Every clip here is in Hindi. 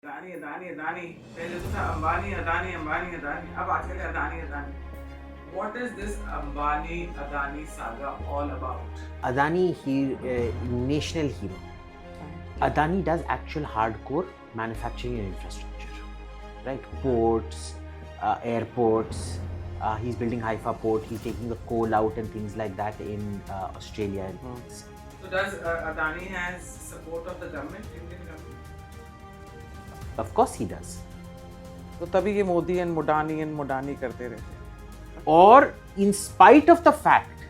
अदानी अदानी अदानी, पहले तो था अंबानी अदानी अंबानी अदानी, अब आजकल है Adani Adani. What is this Ambani Adani saga all about? Adani, national hero. Adani does actual hardcore manufacturing and infrastructure, right? Ports, airports. He's building Haifa port. He's taking the coal out and things like that in Australia and things. So does Adani has support of the government, Indian government? Of course he does. तो तभी ये मोदी एंड मुडानी करते रहते. और in spite of the fact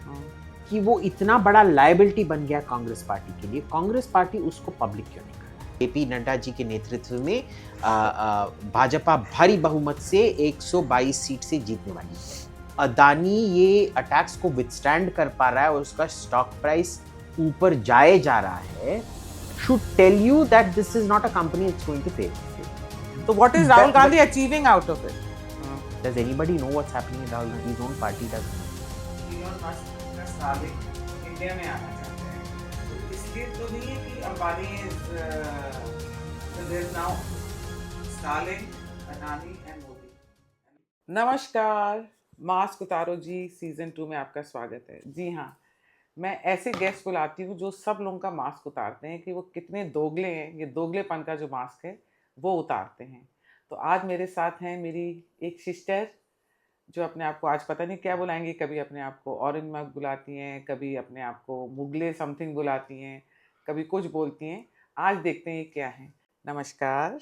कि वो इतना बड़ा लायबिलिटी बन गया कांग्रेस पार्टी के लिए, कांग्रेस पार्टी उसको पब्लिक क्यों नहीं कर रही? जेपी नड्डा जी के नेतृत्व में भाजपा भारी बहुमत से 122 सीट से जीतने वाली है. अदानी ये अटैक्स को विथस्टैंड कर पा रहा है और उसका स्टॉक प्राइस ऊपर जाए जा रहा है, should tell you that this is not a company that's going to fail. So what is Rahul Gandhi achieving out of it? Does anybody know what's happening in Rahul Gandhi's own party? Doesn't. Elon Musk का Starlink इंडिया में आना चाहते हैं, तो इसलिए तो नहीं है कि Ambani is now Starlink, Adani and Modi. नमस्कार, मास्क उतारो जी सीजन 2 में आपका स्वागत है. जी हाँ, मैं ऐसे गेस्ट बुलाती हूँ जो सब लोगों का मास्क उतारते हैं कि वो कितने दोगले हैं. ये दोगलेपन का जो मास्क है वो उतारते हैं. तो आज मेरे साथ हैं मेरी एक सिस्टर जो अपने आप को आज पता नहीं क्या बुलाएंगी. कभी अपने आप को ऑरेंज मग बुलाती हैं, कभी अपने आप को मुगले समथिंग बुलाती हैं, कभी कुछ बोलती हैं. आज देखते हैं ये क्या है. नमस्कार.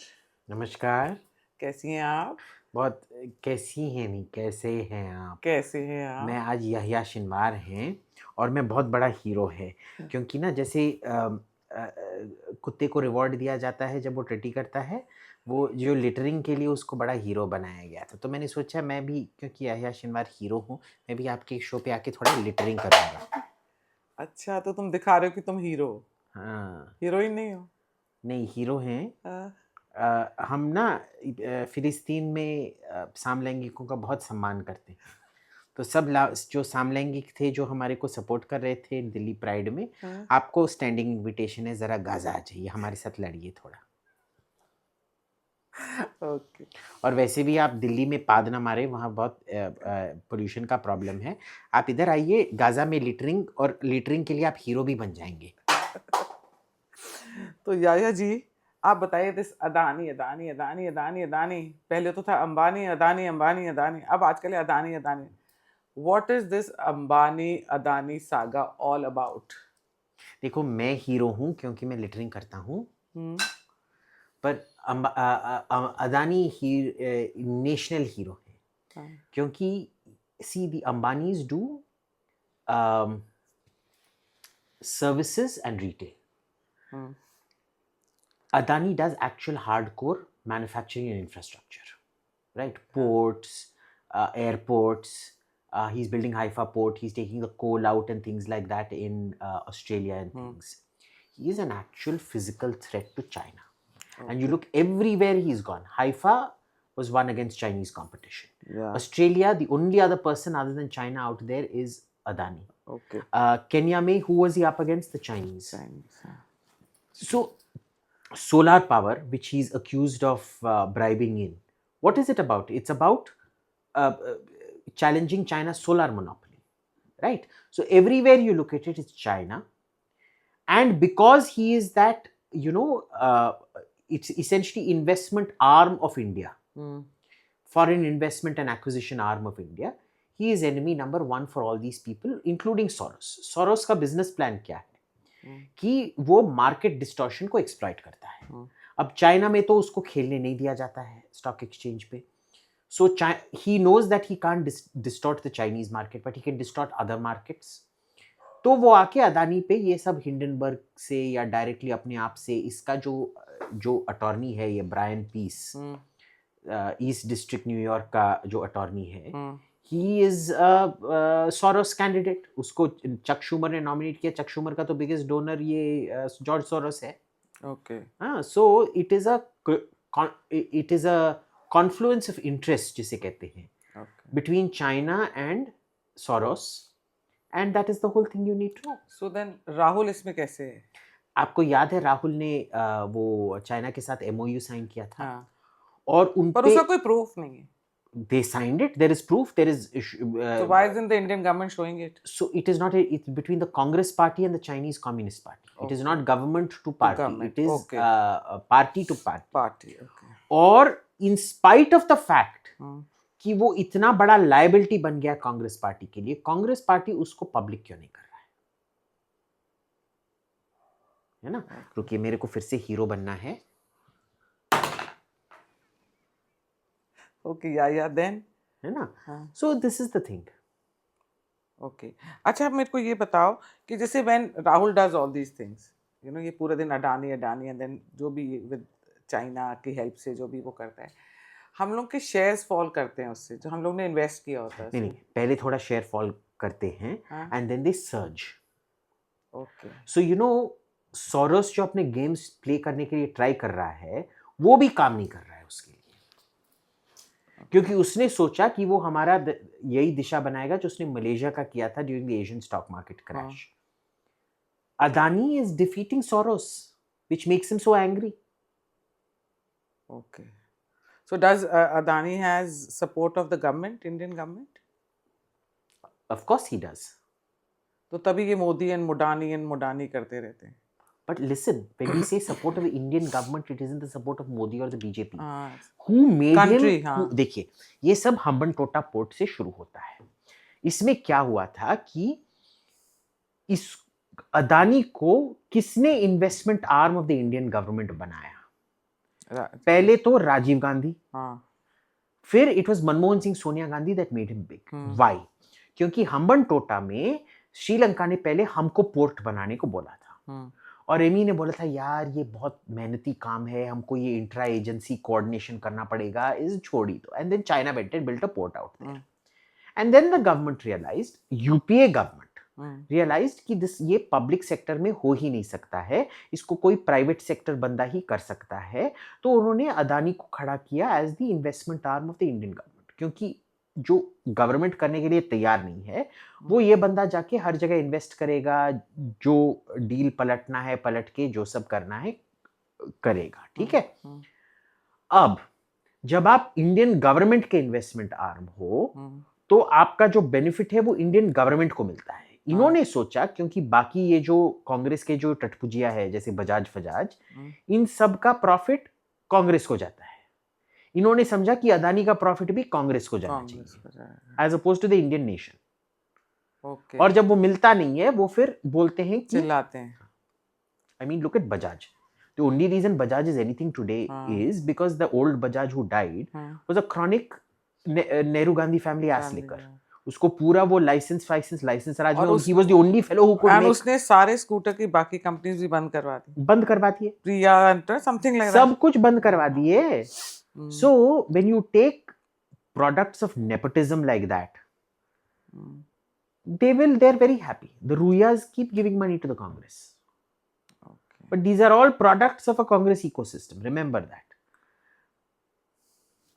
नमस्कार. कैसी हैं आप? बहुत. कैसी हैं नहीं, कैसे हैं आप? कैसे हैं आप? मैं आज यहिया शिनवार हैं और मैं बहुत बड़ा हीरो है, क्योंकि ना जैसे कुत्ते को रिवॉर्ड दिया जाता है जब वो टट्टी करता है, वो जो लिटरिंग के लिए उसको बड़ा हीरो बनाया गया था. तो मैंने सोचा मैं भी, क्योंकि यहिया शिनवार हीरो हूँ, मैं भी आपके शो पे आके थोड़ा लिटरिंग करूँगा. अच्छा, तो तुम दिखा रहे हो कि तुम हीरो हो. हाँ. हीरोइन नहीं हो? नहीं, हीरो हैं. हम ना फिलिस्तीन में समलैंगिकों का बहुत सम्मान करते हैं. तो सब जो समलैंगिक थे जो हमारे को सपोर्ट कर रहे थे दिल्ली प्राइड में, आपको स्टैंडिंग इनविटेशन है, ज़रा गाज़ा आ जाइए, हमारे साथ लड़िए थोड़ा. ओके. और वैसे भी आप दिल्ली में पाद ना मारे, वहाँ बहुत पोल्यूशन का प्रॉब्लम है. आप इधर आइए, गाज़ा में लिटरिंग, और लिटरिंग के लिए आप हीरो भी बन जाएंगे. तो याया जी, आप बताइए दिस अदानी अदानी अदानी अदानी अदानी, पहले तो था अंबानी अदानी अंबानी अदानी, अब आजकल है Adani Adani. What is this Ambani Adani saga all about? देखो, मैं हीरो हूँ क्योंकि मैं लिटरिंग करता हूँ, पर अदानी नेशनल हीरो है क्योंकि see the Ambanis do services and retail. Adani does actual hardcore manufacturing and infrastructure, right? Ports, airports. He's building Haifa port. He's taking the coal out and things like that in Australia and things. He is an actual physical threat to China. Okay. And you look everywhere he's gone. Haifa was won against Chinese competition. Yeah. Australia, the only other person other than China out there is Adani. Okay. Kenya May, who was he up against? The Chinese. So, solar power, which he's accused of bribing in. What is it about? It's about challenging China's solar monopoly, right? So everywhere you look at it, it's China. And because he is that, it's essentially investment arm of India, foreign investment and acquisition arm of India, he is enemy number one for all these people, including Soros. Soros का business plan क्या है? कि वो मार्केट डिस्टॉर्शन को एक्सप्लॉइट करता है. अब चाइना में तो उसको खेलने नहीं दिया जाता है स्टॉक एक्सचेंज पे. So he knows that he can't distort the Chinese market, but he can distort other markets. तो वो आके अदानी पे ये सब हिंडनबर्ग से या डायरेक्टली अपने आप से, इसका जो अटॉर्नी है, ये Breon Peace, east district New York का जो अटॉर्नी है, he is a Soros candidate. उसको चक शूमर ने नॉमिनेट किया. चक शूमर का तो बिगेस्ट डोनर ये जॉर्ज सोरोस है. Okay. So it is a confluence of interest जिसे कहते हैं, between China and Soros, and that is the whole thing you need to know. So then Rahul इसमें कैसे है? आपको याद है राहुल ने वो चाइना के साथ MOU साइन किया था हाँ, और उन पर पे उसका कोई प्रूफ नहीं है. they signed it. There is proof. There is So why isn't the Indian government showing it? so it is not it's between the Congress party and the Chinese Communist Party. It is Okay. not government to party. government, It is okay. Party to party. Party, okay. और in spite of the fact Hmm. कि वो इतना बड़ा लायबिलिटी बन गया कांग्रेस पार्टी के लिए, कांग्रेस पार्टी उसको पब्लिक क्यों नहीं कर रहा है ना? रुकिए, मेरे को फिर से हीरो बनना है. Okay, yeah, then. है ना? हाँ. So this is the thing. Okay. अच्छा, अब मेरे को ये बताओ कि जैसे when Rahul does all these things, you know, ये पूरे दिन अडानी अडानी एंड देन जो भी विद चाइना की हेल्प से जो भी वो करता है, हम लोग के शेयर्स फॉल करते हैं उससे, जो हम लोग ने इन्वेस्ट किया होता है. नहीं, पहले थोड़ा शेयर फॉल करते हैं and then they surge. Okay. So you know, Soros जो अपने गेम्स प्ले करने के लिए ट्राई कर रहा है, वो भी काम नहीं कर रहा है उसके लिए, क्योंकि उसने सोचा कि वो हमारा यही दिशा बनाएगा जो उसने मलेशिया का किया था during the Asian stock market crash. Adani is defeating Soros, which makes him so angry. Okay. So does Adani has support of the government, Indian government? Of course he does. तो तभी ये मोदी एंड मुडानी करते रहते हैं. But listen, when we say support of the Indian government, it isn't the support of Modi or the BJP. हाँ. Who made Country, him? हाँ. देखिए, ये सब हम्बन टोटा पोर्ट से शुरू होता है. इसमें क्या हुआ था कि इस अदानी को किसने investment arm of the Indian government बनाया? पहले तो राजीव गांधी. हाँ. फिर it was Manmohan Singh, Sonia Gandhi that made him big. Why? क्योंकि हम्बन टोटा में श्रीलंका ने पहले हमको पोर्ट बनाने को बोला था. और एमी ने बोला था यार ये बहुत मेहनती काम है, हमको ये इंट्रा एजेंसी कोऑर्डिनेशन करना पड़ेगा, इस छोड़ ही दो. And then China went and built a port out there. And then the government realised, UPA government realised कि दिस ये पब्लिक सेक्टर में हो ही नहीं सकता है, इसको कोई प्राइवेट सेक्टर बंदा ही कर सकता है. तो उन्होंने अदानी को खड़ा किया as the investment arm of the Indian government, क्योंकि जो गवर्नमेंट करने के लिए तैयार नहीं है, वो ये बंदा जाके हर जगह इन्वेस्ट करेगा, जो डील पलटना है पलट के, जो सब करना है करेगा. ठीक है. अब जब आप इंडियन गवर्नमेंट के इन्वेस्टमेंट आर्म हो, तो आपका जो बेनिफिट है वो इंडियन गवर्नमेंट को मिलता है. इन्होंने सोचा क्योंकि बाकी ये जो कांग्रेस के जो टटपुजिया है जैसे बजाज फजाज, इन सब का प्रॉफिट कांग्रेस को जाता है. इन्होंने समझा कि अदानी का प्रॉफिट भी कांग्रेस को जाना चाहिए as oppose to the Indian nation. Okay. और जब वो मिलता नहीं है, वो फिर बोलते हैं कि चिल्लाते हैं. I mean look at Bajaj. The only reason Bajaj is anything today is because the old Bajaj who died was a chronic Nehru Gandhi family ass licker. उसको पूरा वो लाइसेंस राज में, he was the only fellow who could make. उसने सारे स्कूटर की बाकी कंपनीज भी बंद करवा दी. प्रिया समथिंग लाइक सब कुछ बंद करवा दिए. So when you take products of nepotism like that, they're very happy. The Ruyas keep giving money to the Congress. Okay. But these are all products of a Congress ecosystem. Remember that.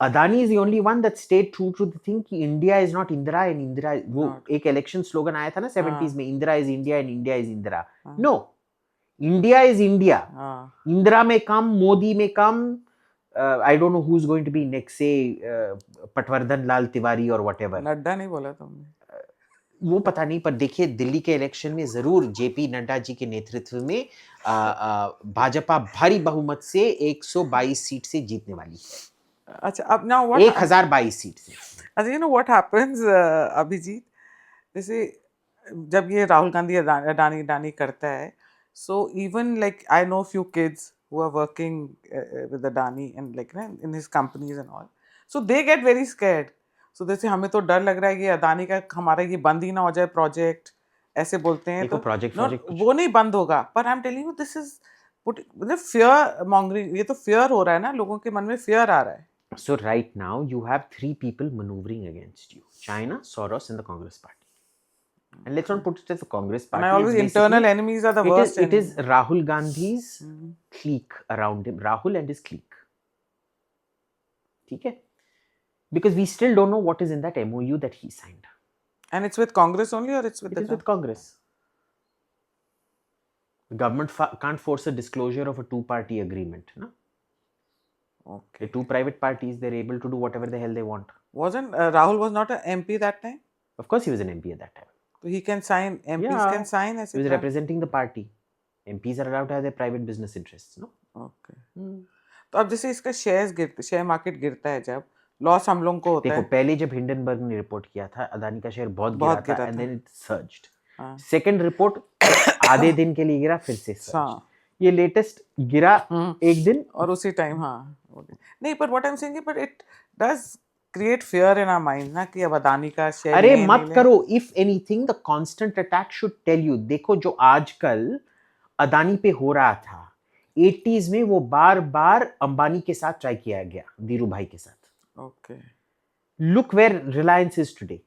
Adani is the only one that stayed true to the thing कि India is not Indira and Indira. वो एक election slogan आया था ना 70s में, Indira is India and India is Indira. No, India is India. Indira में कम, मोदी में कम. I don't know who's going to be next, say Patwardhan Lal Tiwari or whatever. Nadda नहीं बोला तुमने? वो पता नहीं, पर देखिए दिल्ली के इलेक्शन में जरूर जेपी नड्डा जी के नेतृत्व में भाजपा भारी बहुमत से 122 सीट से जीतने वाली है. अच्छा, अब now what 1022 सीट से. अच्छा, you know what happens, Abhijit, जैसे जब ये राहुल गांधी अडानी करता है, so even like I know few kids who are working with Adani and like in his companies and all, so they get very scared. So जैसे हमें तो डर लग रहा है कि अदानी का हमारा ये बंद ही ना हो जाए प्रोजेक्ट, ऐसे बोलते हैं. तो प्रोजेक्ट वो नहीं बंद होगा, पर I am telling you this is मतलब फियर मॉन्गरिंग. ये तो फियर हो रहा है ना, लोगों के मन में फियर आ रहा है. So right now you have 3 people maneuvering against you: China, Soros, and the Congress Party. And let's not put it as the Congress Party. And I always internal enemies are the worst. It is Rahul Gandhi's clique around him. Rahul and his clique. ठीक है? Because we still don't know what is in that MOU that he signed. And it's with Congress only, or it's with with Congress. Government can't force a disclosure of a two-party agreement. No? Okay. The two private parties, they're able to do whatever the hell they want. Wasn't Rahul was not an MP that time? Of course, he was an MP at that time. So he can sign. MPs Yeah. can sign as He was representing the party. MPs are allowed to have their private business interests. No. Okay तो अब जैसे इसका शेयर मार्केट गिरता है जब लॉस हम लोगों को होता देखो है पहले जब हिंडनबर्ग ने रिपोर्ट किया था अदानी का शेयर बहुत बहुत गिरा था गिरा एंड था। Then it surged. हाँ। सेकंड रिपोर्ट आधे दिन के लिए गिरा फिर से surged. हाँ ये लेटेस्ट गिरा एक दिन और उसी टाइम हाँ नहीं पर what I am saying but it does create fear in our mind ना कि अब अदानी का शेयर अरे मत करो. If anything the constant attack should tell you. देखो जो आजकल अदानी पे हो रहा था 80s में वो बार बार अंबानी के साथ ट्राई किया गया धीरू भाई के साथ. Okay look where Reliance is today.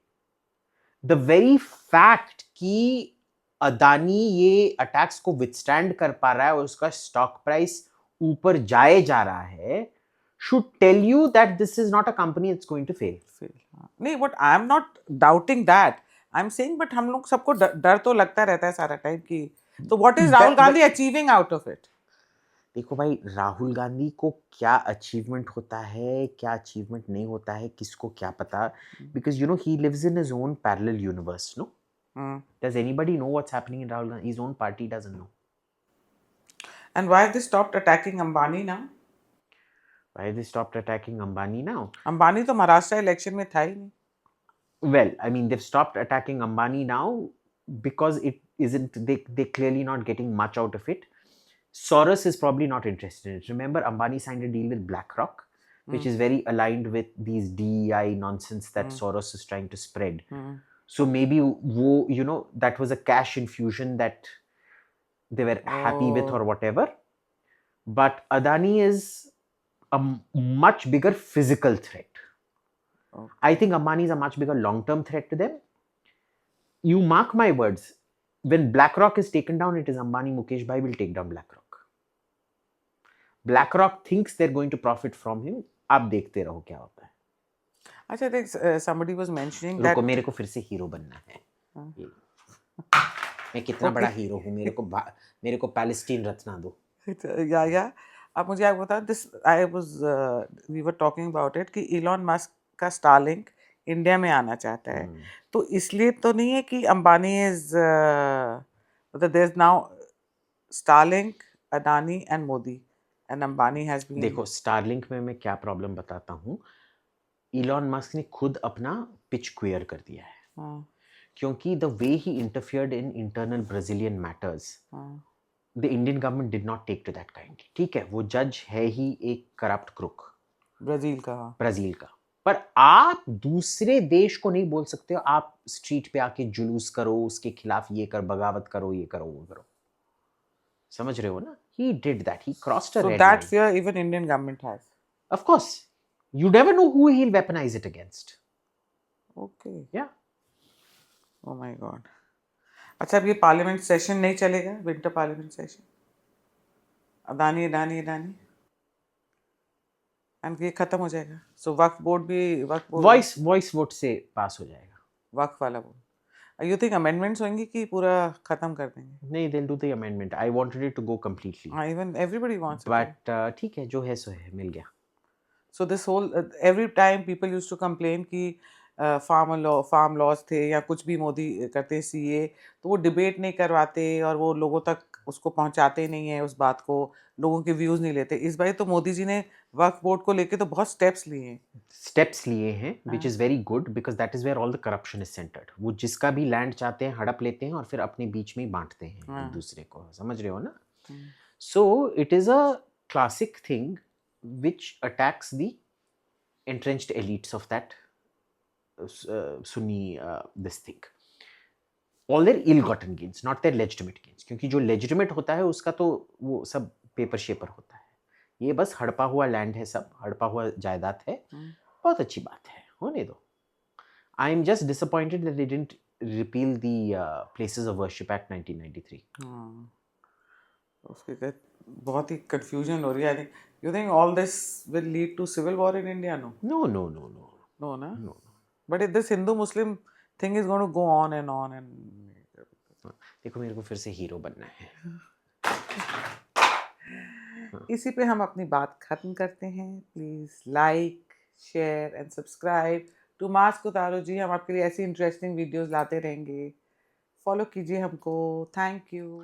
The very fact कि अदानी ये अटैक्स को विथस्टैंड कर पा रहा है और उसका स्टॉक प्राइस ऊपर जाए जा रहा है should tell you that this is not a company that's going to fail. नहीं but I am not doubting that I am saying but हम लोग सबको डर तो लगता रहता है सारा टाइम कि तो what is Rahul Gandhi achieving out of it. देखो भाई राहुल गांधी को क्या अचीवमेंट होता है क्या अचीवमेंट नहीं होता है किसको क्या पता. Because you know he lives in his own parallel universe. No does anybody know what's happening in Rahul Gandhi. His own party doesn't know. And why have they stopped attacking Ambani now. Why they stopped attacking Ambani now? Ambani तो महाराष्ट्र इलेक्शन में था ही नहीं. Well, I mean, they've stopped attacking Ambani now because it isn't, they're clearly not getting much out of it. Soros is probably not interested in it. Remember, Ambani signed a deal with BlackRock, which is very aligned with these DEI nonsense that Soros is trying to spread. So maybe, you know, that was a cash infusion that they were happy with or whatever. But Adani is a much bigger physical threat. Okay. I think Ambani is a much bigger long-term threat to them. You mark my words. When BlackRock is taken down, it is Ambani, Mukesh Bhai will take down BlackRock. BlackRock thinks they're going to profit from him. आप देखते रहो क्या होता है. अच्छा देख somebody was mentioning रुको that मेरे को फिर से हीरो बनना है. मैं कितना बड़ा हीरो हूँ. मेरे को पैलेस्टीन रत्ना दो. या अब मुझे आप बताओ this I was we were talking about it कि इलॉन मस्क का स्टारलिंक इंडिया में आना चाहता है. तो इसलिए तो नहीं है कि अंबानी इज मतलब there is now Starlink Adani and Modi and Ambani has been. देखो स्टारलिंक में मैं क्या प्रॉब्लम बताता हूँ. इलॉन मस्क ने खुद अपना पिच क्लियर कर दिया है. क्योंकि the way he interfered in internal Brazilian matters the Indian government did not take to that kindly. ठीक है वो जज है ही एक करप्ट क्रुक ब्राजील का. पर आप दूसरे देश को नहीं बोल सकते हो आप स्ट्रीट पे आके जुलूस करो उसके खिलाफ ये कर बगावत करो ये करो वो करो. समझ रहे हो ना. He did that. He crossed a red line. So that fear even Indian government has. Of course. You never know who he'll weaponize it against. Okay. Yeah. Oh my God. अच्छा अब ये पार्लियामेंट सेशन नहीं चलेगा winter parliament session. Adani and ये खत्म हो जाएगा. सो वक्फ बोर्ड भी वॉइस वोट से पास हो जाएगा. वक्फ वाला बोर्ड. यू थिंक अमेंडमेंट्स होंगी कि पूरा खत्म कर देंगे. नहीं they'll do the amendment. I wanted it to go completely. Even everybody wants it. But ठीक है जो है सो है मिल गया. So this whole every time people used to complain कि फार्म लॉज थे या कुछ भी मोदी करते सीए तो वो डिबेट नहीं करवाते और वो लोगों तक उसको पहुंचाते नहीं है उस बात को. लोगों के व्यूज नहीं लेते. इस बार तो मोदी जी ने वक्फ बोर्ड को लेके तो बहुत स्टेप्स लिए हैं which is very good because that is where all the corruption is centered. वो जिसका भी लैंड चाहते हैं हड़प लेते हैं और फिर अपने बीच में ही बांटते हैं एक दूसरे को. समझ रहे हो ना. So it is a classic thing which attacks the entrenched elites of that Sunni this thing. All their ill-gotten gains, not their legitimate gains. क्योंकि जो legitimate होता है उसका तो वो सब पेपर शेपर होता है. ये बस हड़पा हुआ लैंड है सब हड़पा हुआ जायदाद है. बहुत अच्छी बात है होने दो. I am just disappointed that they didn't repeal the Places of Worship Act 1993. उसके बहुत ही confusion हो रही है. You think all this will lead to civil war in India? No, na? No. But if this Hindu-Muslim thing is going to go on and on and. देखो मेरे को फिर से हीरो बनना है. इसी पे हम अपनी बात ख़त्म करते हैं। Please like, share and subscribe to mask उतारो जी। हम आपके लिए ऐसी इंटरेस्टिंग वीडियोस लाते रहेंगे। फॉलो कीजिए हमको। Thank you.